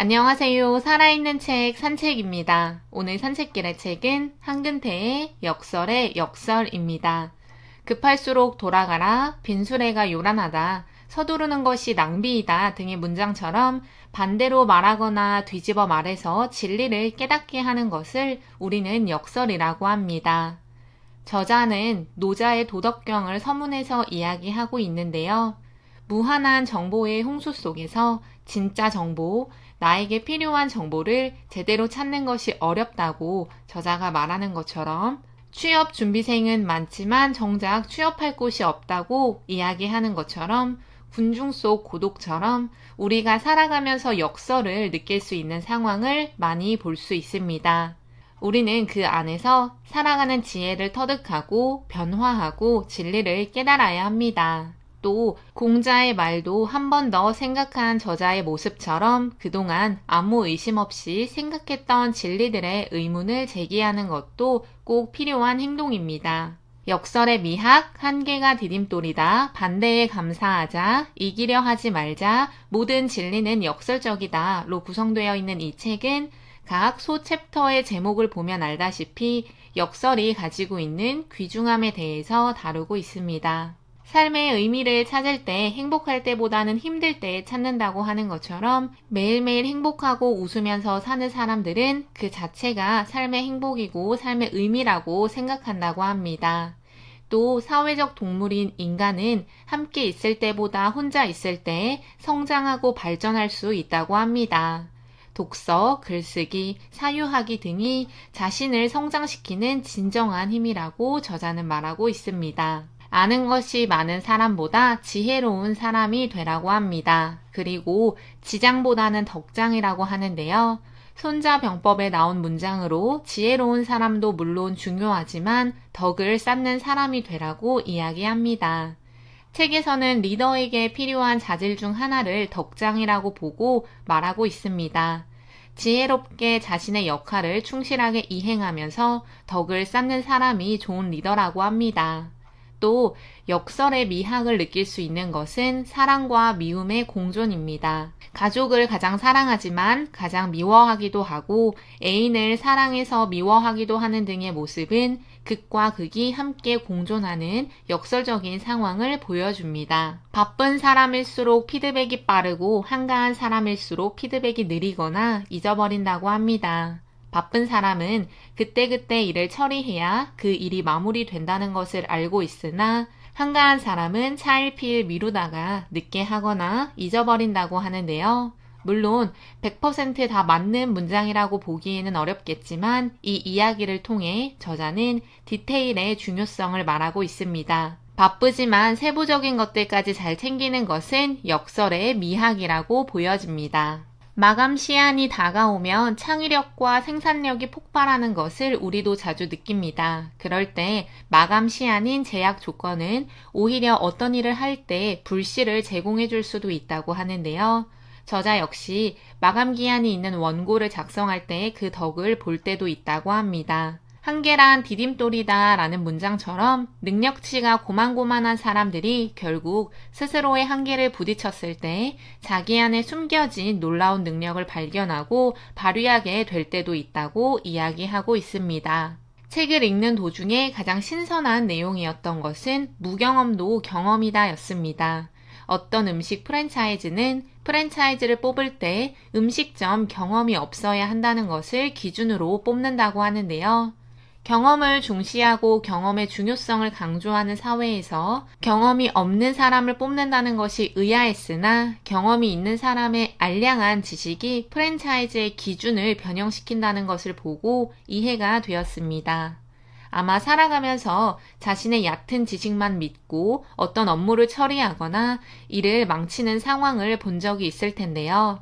안녕하세요. 살아있는 책 산책입니다. 오늘 산책길의 책은 한근태의 역설의 역설입니다. 급할수록 돌아가라, 빈수레가 요란하다, 서두르는 것이 낭비이다 등의 문장처럼 반대로 말하거나 뒤집어 말해서 진리를 깨닫게 하는 것을 우리는 역설이라고 합니다. 저자는 노자의 도덕경을 서문해서 이야기하고 있는데요. 무한한 정보의 홍수 속에서 진짜 정보, 나에게 필요한 정보를 제대로 찾는 것이 어렵다고 저자가 말하는 것처럼 취업 준비생은 많지만 정작 취업할 곳이 없다고 이야기하는 것처럼 군중 속 고독처럼 우리가 살아가면서 역설을 느낄 수 있는 상황을 많이 볼 수 있습니다. 우리는 그 안에서 살아가는 지혜를 터득하고 변화하고 진리를 깨달아야 합니다. 또 공자의 말도 한 번 더 생각한 저자의 모습처럼 그동안 아무 의심 없이 생각했던 진리들의 의문을 제기하는 것도 꼭 필요한 행동입니다. 역설의 미학, 한계가 디딤돌이다, 반대에 감사하자, 이기려 하지 말자, 모든 진리는 역설적이다로 구성되어 있는 이 책은 각 소 챕터의 제목을 보면 알다시피 역설이 가지고 있는 귀중함에 대해서 다루고 있습니다. 삶의 의미를 찾을 때 행복할 때보다는 힘들 때 찾는다고 하는 것처럼 매일매일 행복하고 웃으면서 사는 사람들은 그 자체가 삶의 행복이고 삶의 의미라고 생각한다고 합니다. 또 사회적 동물인 인간은 함께 있을 때보다 혼자 있을 때 성장하고 발전할 수 있다고 합니다. 독서, 글쓰기, 사유하기 등이 자신을 성장시키는 진정한 힘이라고 저자는 말하고 있습니다. 아는 것이 많은 사람보다 지혜로운 사람이 되라고 합니다. 그리고 지장보다는 덕장이라고 하는데요. 손자병법에 나온 문장으로 지혜로운 사람도 물론 중요하지만 덕을 쌓는 사람이 되라고 이야기합니다. 책에서는 리더에게 필요한 자질 중 하나를 덕장이라고 보고 말하고 있습니다. 지혜롭게 자신의 역할을 충실하게 이행하면서 덕을 쌓는 사람이 좋은 리더라고 합니다. 또 역설의 미학을 느낄 수 있는 것은 사랑과 미움의 공존입니다. 가족을 가장 사랑하지만 가장 미워하기도 하고 애인을 사랑해서 미워하기도 하는 등의 모습은 극과 극이 함께 공존하는 역설적인 상황을 보여줍니다. 바쁜 사람일수록 피드백이 빠르고 한가한 사람일수록 피드백이 느리거나 잊어버린다고 합니다. 바쁜 사람은 그때그때 일을 처리해야 그 일이 마무리된다는 것을 알고 있으나 한가한 사람은 차일피일 미루다가 늦게 하거나 잊어버린다고 하는데요. 물론 100% 다 맞는 문장이라고 보기에는 어렵겠지만 이 이야기를 통해 저자는 디테일의 중요성을 말하고 있습니다. 바쁘지만 세부적인 것들까지 잘 챙기는 것은 역설의 미학이라고 보여집니다. 마감 시한이 다가오면 창의력과 생산력이 폭발하는 것을 우리도 자주 느낍니다. 그럴 때 마감 시한인 제약 조건은 오히려 어떤 일을 할 때 불씨를 제공해 줄 수도 있다고 하는데요. 저자 역시 마감 기한이 있는 원고를 작성할 때 그 덕을 볼 때도 있다고 합니다. 한계란 디딤돌이다 라는 문장처럼 능력치가 고만고만한 사람들이 결국 스스로의 한계를 부딪혔을 때 자기 안에 숨겨진 놀라운 능력을 발견하고 발휘하게 될 때도 있다고 이야기하고 있습니다. 책을 읽는 도중에 가장 신선한 내용이었던 것은 무경험도 경험이다 였습니다. 어떤 음식 프랜차이즈는 프랜차이즈를 뽑을 때 음식점 경험이 없어야 한다는 것을 기준으로 뽑는다고 하는데요. 경험을 중시하고 경험의 중요성을 강조하는 사회에서 경험이 없는 사람을 뽑는다는 것이 의아했으나 경험이 있는 사람의 알량한 지식이 프랜차이즈의 기준을 변형시킨다는 것을 보고 이해가 되었습니다. 아마 살아가면서 자신의 얕은 지식만 믿고 어떤 업무를 처리하거나 일을 망치는 상황을 본 적이 있을 텐데요.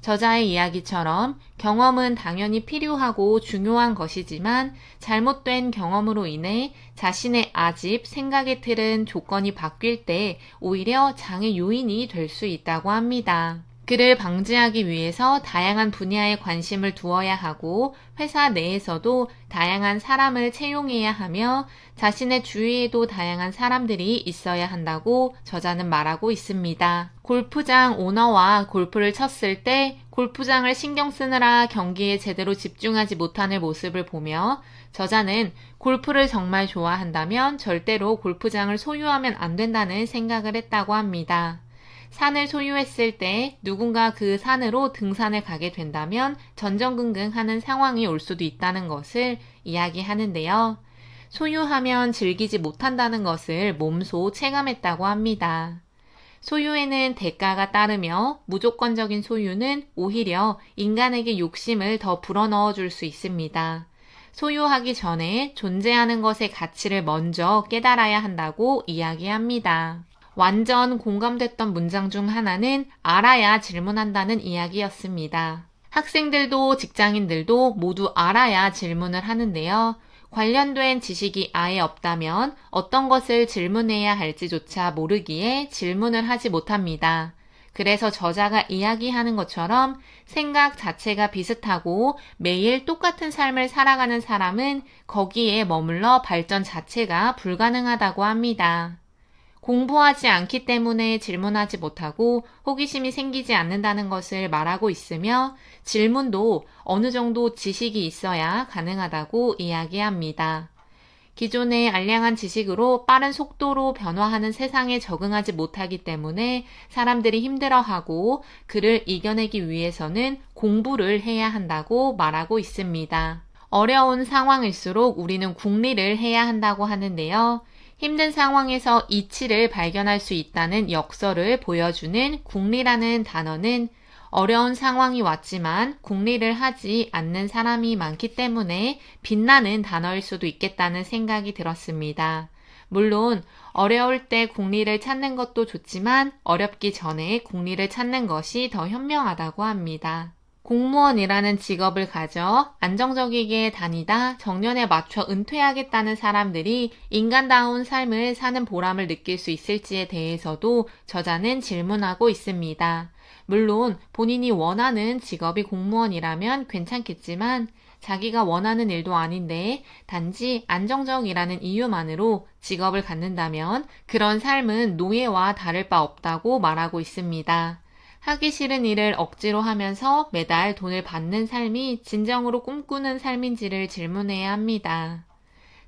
저자의 이야기처럼 경험은 당연히 필요하고 중요한 것이지만 잘못된 경험으로 인해 자신의 아집, 생각의 틀은 조건이 바뀔 때 오히려 장애 요인이 될 수 있다고 합니다. 그를 방지하기 위해서 다양한 분야에 관심을 두어야 하고 회사 내에서도 다양한 사람을 채용해야 하며 자신의 주위에도 다양한 사람들이 있어야 한다고 저자는 말하고 있습니다. 골프장 오너와 골프를 쳤을 때 골프장을 신경 쓰느라 경기에 제대로 집중하지 못하는 모습을 보며 저자는 골프를 정말 좋아한다면 절대로 골프장을 소유하면 안 된다는 생각을 했다고 합니다. 산을 소유했을 때 누군가 그 산으로 등산을 가게 된다면 전전긍긍하는 상황이 올 수도 있다는 것을 이야기하는데요. 소유하면 즐기지 못한다는 것을 몸소 체감했다고 합니다. 소유에는 대가가 따르며 무조건적인 소유는 오히려 인간에게 욕심을 더 불어넣어 줄 수 있습니다. 소유하기 전에 존재하는 것의 가치를 먼저 깨달아야 한다고 이야기합니다. 완전 공감됐던 문장 중 하나는 알아야 질문한다는 이야기였습니다. 학생들도 직장인들도 모두 알아야 질문을 하는데요. 관련된 지식이 아예 없다면 어떤 것을 질문해야 할지조차 모르기에 질문을 하지 못합니다. 그래서 저자가 이야기하는 것처럼 생각 자체가 비슷하고 매일 똑같은 삶을 살아가는 사람은 거기에 머물러 발전 자체가 불가능하다고 합니다. 공부하지 않기 때문에 질문하지 못하고 호기심이 생기지 않는다는 것을 말하고 있으며 질문도 어느 정도 지식이 있어야 가능하다고 이야기합니다. 기존의 알량한 지식으로 빠른 속도로 변화하는 세상에 적응하지 못하기 때문에 사람들이 힘들어하고 그를 이겨내기 위해서는 공부를 해야 한다고 말하고 있습니다. 어려운 상황일수록 우리는 궁리를 해야 한다고 하는데요. 힘든 상황에서 이치를 발견할 수 있다는 역설을 보여주는 궁리라는 단어는 어려운 상황이 왔지만 궁리를 하지 않는 사람이 많기 때문에 빛나는 단어일 수도 있겠다는 생각이 들었습니다. 물론 어려울 때 궁리를 찾는 것도 좋지만 어렵기 전에 궁리를 찾는 것이 더 현명하다고 합니다. 공무원이라는 직업을 가져 안정적이게 다니다 정년에 맞춰 은퇴하겠다는 사람들이 인간다운 삶을 사는 보람을 느낄 수 있을지에 대해서도 저자는 질문하고 있습니다. 물론 본인이 원하는 직업이 공무원이라면 괜찮겠지만 자기가 원하는 일도 아닌데 단지 안정적이라는 이유만으로 직업을 갖는다면 그런 삶은 노예와 다를 바 없다고 말하고 있습니다. 하기 싫은 일을 억지로 하면서 매달 돈을 받는 삶이 진정으로 꿈꾸는 삶인지를 질문해야 합니다.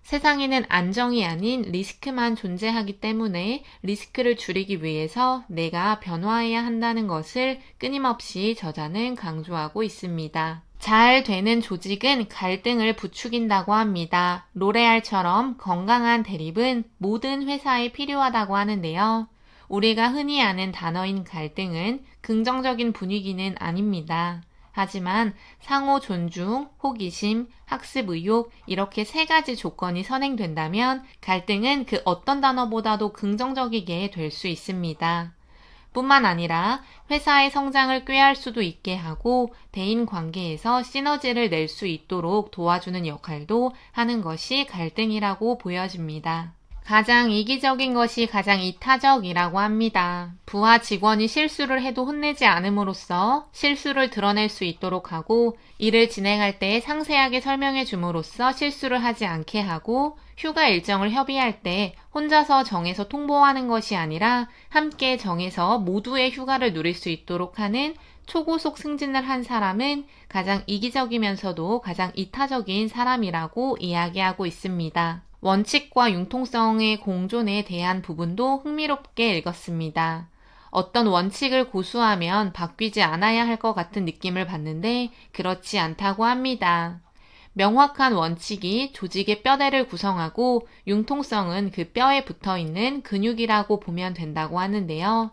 세상에는 안정이 아닌 리스크만 존재하기 때문에 리스크를 줄이기 위해서 내가 변화해야 한다는 것을 끊임없이 저자는 강조하고 있습니다. 잘 되는 조직은 갈등을 부추긴다고 합니다. 로레알처럼 건강한 대립은 모든 회사에 필요하다고 하는데요. 우리가 흔히 아는 단어인 갈등은 긍정적인 분위기는 아닙니다. 하지만 상호 존중, 호기심, 학습 의욕 이렇게 세 가지 조건이 선행된다면 갈등은 그 어떤 단어보다도 긍정적이게 될 수 있습니다. 뿐만 아니라 회사의 성장을 꾀할 수도 있게 하고 대인 관계에서 시너지를 낼 수 있도록 도와주는 역할도 하는 것이 갈등이라고 보여집니다. 가장 이기적인 것이 가장 이타적이라고 합니다. 부하 직원이 실수를 해도 혼내지 않음으로써 실수를 드러낼 수 있도록 하고 일을 진행할 때 상세하게 설명해 줌으로써 실수를 하지 않게 하고 휴가 일정을 협의할 때 혼자서 정해서 통보하는 것이 아니라 함께 정해서 모두의 휴가를 누릴 수 있도록 하는 초고속 승진을 한 사람은 가장 이기적이면서도 가장 이타적인 사람이라고 이야기하고 있습니다. 원칙과 융통성의 공존에 대한 부분도 흥미롭게 읽었습니다. 어떤 원칙을 고수하면 바뀌지 않아야 할 것 같은 느낌을 받는데 그렇지 않다고 합니다. 명확한 원칙이 조직의 뼈대를 구성하고 융통성은 그 뼈에 붙어있는 근육이라고 보면 된다고 하는데요.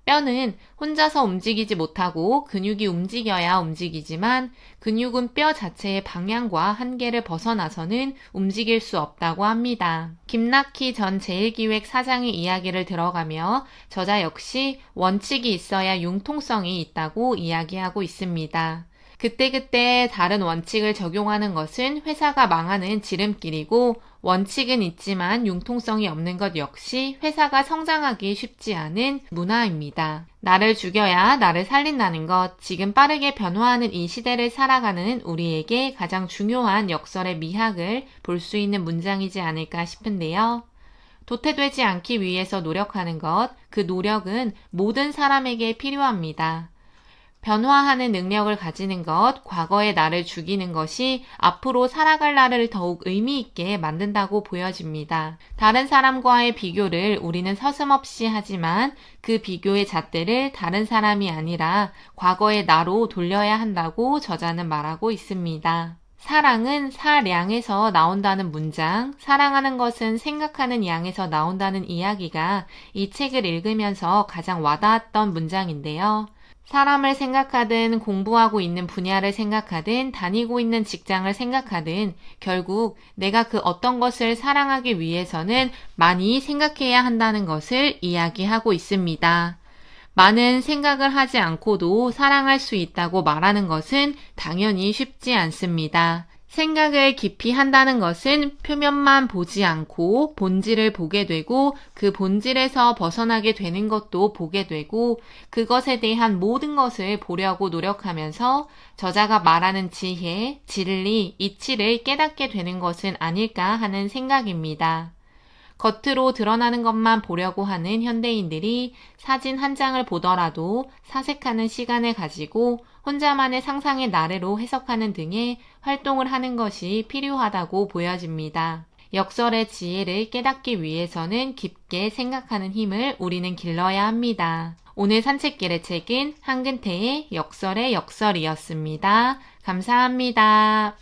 뼈는 혼자서 움직이지 못하고 근육이 움직여야 움직이지만 근육은 뼈 자체의 방향과 한계를 벗어나서는 움직일 수 없다고 합니다. 김낙희 전 제1기획 사장의 이야기를 들어가며 저자 역시 원칙이 있어야 융통성이 있다고 이야기하고 있습니다. 그때그때 다른 원칙을 적용하는 것은 회사가 망하는 지름길이고 원칙은 있지만 융통성이 없는 것 역시 회사가 성장하기 쉽지 않은 문화입니다. 나를 죽여야 나를 살린다는 것, 지금 빠르게 변화하는 이 시대를 살아가는 우리에게 가장 중요한 역설의 미학을 볼 수 있는 문장이지 않을까 싶은데요. 도태되지 않기 위해서 노력하는 것, 그 노력은 모든 사람에게 필요합니다. 변화하는 능력을 가지는 것, 과거의 나를 죽이는 것이 앞으로 살아갈 나를 더욱 의미 있게 만든다고 보여집니다. 다른 사람과의 비교를 우리는 서슴없이 하지만 그 비교의 잣대를 다른 사람이 아니라 과거의 나로 돌려야 한다고 저자는 말하고 있습니다. 사랑은 사량에서 나온다는 문장, 사랑하는 것은 생각하는 양에서 나온다는 이야기가 이 책을 읽으면서 가장 와닿았던 문장인데요. 사람을 생각하든 공부하고 있는 분야를 생각하든 다니고 있는 직장을 생각하든 결국 내가 그 어떤 것을 사랑하기 위해서는 많이 생각해야 한다는 것을 이야기하고 있습니다. 많은 생각을 하지 않고도 사랑할 수 있다고 말하는 것은 당연히 쉽지 않습니다. 생각을 깊이 한다는 것은 표면만 보지 않고 본질을 보게 되고 그 본질에서 벗어나게 되는 것도 보게 되고 그것에 대한 모든 것을 보려고 노력하면서 저자가 말하는 지혜, 진리, 이치를 깨닫게 되는 것은 아닐까 하는 생각입니다. 겉으로 드러나는 것만 보려고 하는 현대인들이 사진 한 장을 보더라도 사색하는 시간을 가지고 혼자만의 상상의 나래로 해석하는 등의 활동을 하는 것이 필요하다고 보여집니다. 역설의 지혜를 깨닫기 위해서는 깊게 생각하는 힘을 우리는 길러야 합니다. 오늘 산책길의 책은 한근태의 역설의 역설이었습니다. 감사합니다.